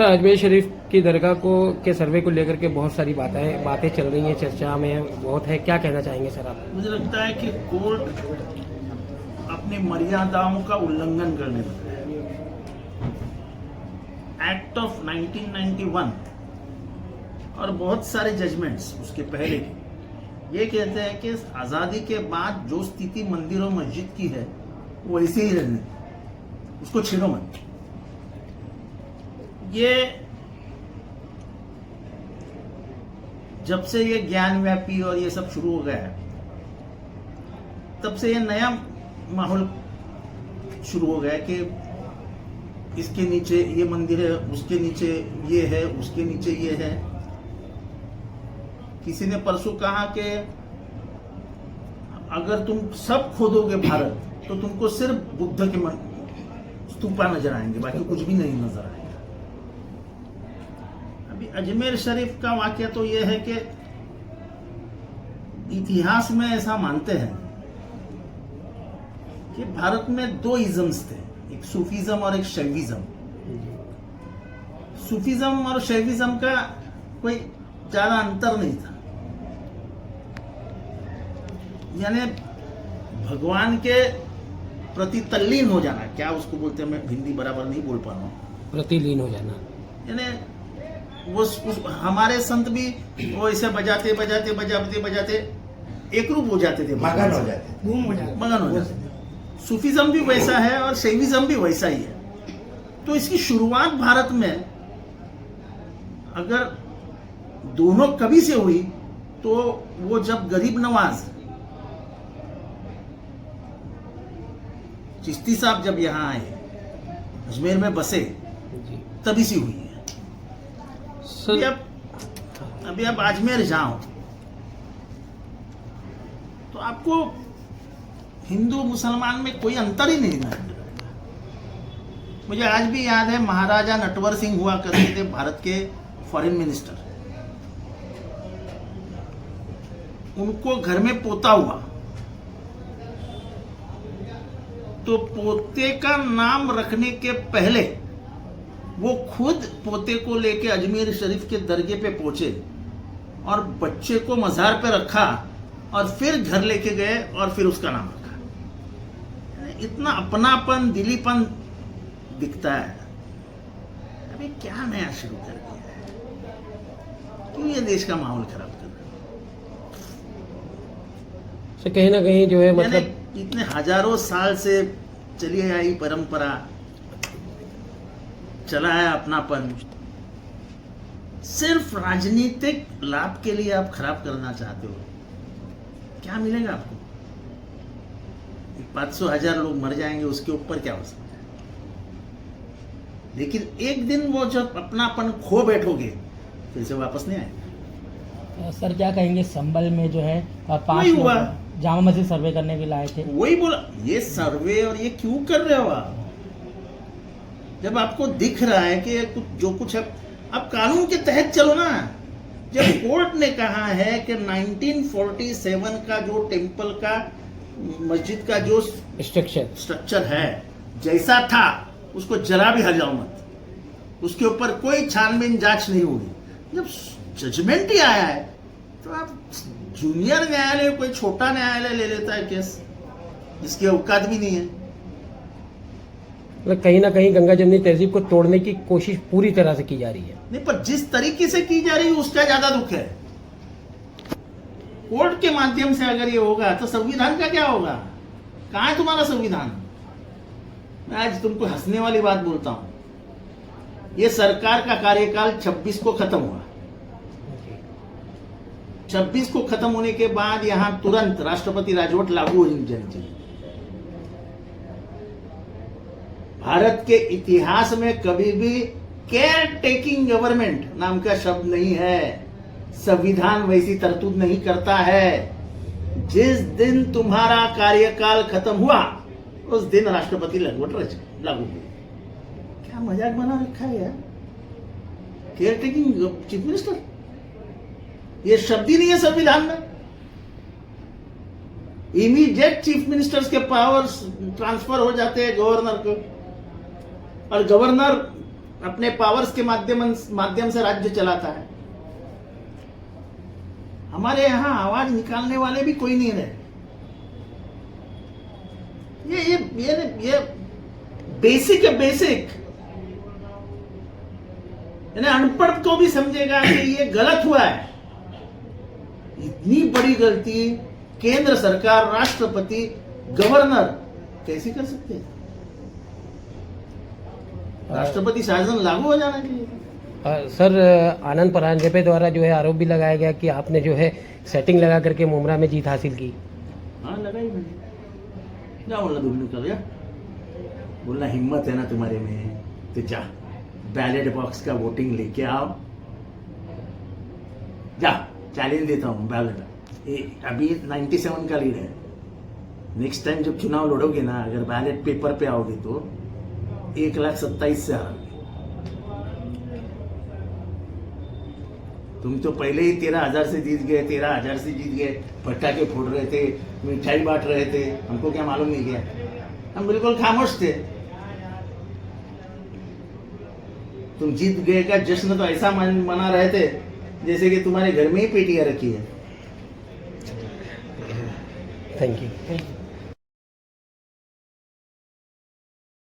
Sir, Ajmer Sharif की दरगाह को के सर्वे को लेकर के बहुत सारी बातें चल रही हैं, चर्चा में बहुत है, क्या कहना चाहेंगे सर आप? मुझे लगता है कि कोर्ट अपनी मर्यादाओं का उल्लंघन करने लगा है। एक्ट ऑफ 1991 और बहुत सारे जजमेंट्स उसके पहले के ये कहते हैं कि आज़ादी के बाद जो स्थिति मंदिर और मस्जिद की है वो ऐसे ही रहने, उसको छेड़ो मत। ये जब से ये ज्ञान व्यापी और ये सब शुरू हो गया है तब से ये नया माहौल शुरू हो गया है कि इसके नीचे ये मंदिर है, उसके नीचे ये है, उसके नीचे ये है। किसी ने परसों कहा कि अगर तुम सब खोदोगे भारत तो तुमको सिर्फ बुद्ध के स्तूपा नजर आएंगे, बाकी कुछ भी नहीं नजर आएगा। अभी अजमेर शरीफ का वाकया तो यह है कि इतिहास में ऐसा मानते हैं कि भारत में दो इज़म्स थे, एक सूफीज्म और एक शैविज्म। सूफीज्म और शैविज्म का कोई ज्यादा अंतर नहीं था, यानी भगवान के प्रति तल्लीन हो जाना, क्या उसको बोलते हैं, मैं हिंदी बराबर नहीं बोल पा रहा हूँ, प्रतिलीन हो जाना। यानी वो हमारे संत भी वो ऐसे बजाते बजाते बजाते बजाते एक रूप हो जाते थे, मगन हो जाते, मगन हो जाते। सूफीज्म भी वैसा है और शैविज्म भी वैसा ही है। तो इसकी शुरुआत भारत में अगर दोनों कभी से हुई तो वो जब गरीब नवाज चिश्ती साहब जब यहाँ आए, अजमेर में बसे, तभी से हुई है। सर, अभी आप अजमेर जाओ तो आपको हिंदू मुसलमान में कोई अंतर ही नहीं है। मुझे आज भी याद है, महाराजा नटवर सिंह हुआ करते थे भारत के फॉरेन मिनिस्टर। उनको घर में पोता हुआ तो पोते का नाम रखने के पहले वो खुद पोते को लेके अजमेर शरीफ के दरगाह पे पहुंचे और बच्चे को मज़ार पे रखा और फिर घर लेके गए और फिर उसका नाम रखा। इतना अपनापन, दिलीपन दिखता है। अभी क्या नया शुरू कर दिया है? क्यों ये देश का माहौल खराब कर रहा है? सर, कहीं ना कहीं जो है मतलब इतने हजारों साल से चली आई परंपरा, चला है अपनापन, सिर्फ राजनीतिक लाभ के लिए आप खराब करना चाहते हो। क्या मिलेगा आपको? 500,000 लोग मर जाएंगे, उसके ऊपर क्या हो सकता है? लेकिन एक दिन वो जब अपनापन खो बैठोगे फिर से वापस नहीं आएगा। सर, क्या कहेंगे, संभल में जो है 5 हुआ, जामा मस्जिद सर्वे करने के लिए आए थे, वही बोला, ये सर्वे और ये क्यों कर रहे हो आप? जब आपको दिख रहा है कि जो कुछ है, आप कानून के तहत चलो ना। जब कोर्ट ने कहा है कि 1947 का जो टेम्पल का, मस्जिद का जो स्ट्रक्चर है जैसा था उसको जरा भी हटाओ मत, उसके ऊपर कोई छानबीन जांच नहीं होगी। जब जजमेंट ही आया है तो आप जूनियर न्यायालय, कोई छोटा न्यायालय ले लेता है केस, जिसकी औकात भी नहीं है। मतलब कहीं ना कहीं गंगा जमनी तहजीब को तोड़ने की कोशिश पूरी तरह से की जा रही है। नहीं, पर जिस तरीके से की जा रही है उसका ज्यादा दुख है। कोर्ट के माध्यम से अगर ये होगा तो संविधान का क्या होगा? कहां है तुम्हारा संविधान? मैं आज तुमको हंसने वाली बात बोलता हूं, ये सरकार का कार्यकाल 26 को खत्म हुआ। 26 को खत्म होने के बाद यहां तुरंत राष्ट्रपति राजवट लागू हो जानी चाहिए। भारत के इतिहास में कभी भी केयर टेकिंग गवर्नमेंट नाम का शब्द नहीं है। संविधान वैसी तरतूद नहीं करता है। जिस दिन तुम्हारा कार्यकाल खत्म हुआ उस दिन राष्ट्रपति राजवट लागू हुई। क्या मजाक बना रखा है यार? केयर टेकिंग चीफ मिनिस्टर, ये शब्द ही नहीं है संविधान में। इमीडिएट चीफ मिनिस्टर्स के पावर्स ट्रांसफर हो जाते हैं गवर्नर को, और गवर्नर अपने पावर्स के माध्यम से राज्य चलाता है। हमारे यहां आवाज निकालने वाले भी कोई नहीं रहे। ये बेसिक है, बेसिक। यानी अनपढ़ को भी समझेगा कि ये गलत हुआ है। इतनी बड़ी गलती केंद्र सरकार, राष्ट्रपति, गवर्नर कैसे कर सकते हैं? राष्ट्रपति शासन लागू हो जाना चाहिए। सर, आनंद परांजपे द्वारा जो है आरोप भी लगाया गया कि आपने जो है सेटिंग लगा करके मुमरा में जीत हासिल की। हाँ, लगाई मैंने। क्या बोलना दुगनी कर या बोलना हिम्मत है ना तुम्हारे में तो जा बैलेट बॉक्स का वोटिंग लेके आओ, जा चैलेंज देता हूँ बैलेट। अभी 97 का लीड है। नेक्स्ट टाइम जब चुनाव लड़ोगे ना, अगर बैलेट पेपर पे आओगे तो 1,27,000 से हारोगे। तुम तो पहले ही 13,000 से जीत गए, 13,000 से जीत गए, पटाखे फोड़ रहे थे, मिठाई बांट रहे थे, हमको क्या मालूम नहीं किया। हम बिल्कुल खामोश थे। तुम जीत गए का जश्न तो ऐसा मना रहे थे जैसे कि तुम्हारे घर में ही पेटियां रखी है। Thank you.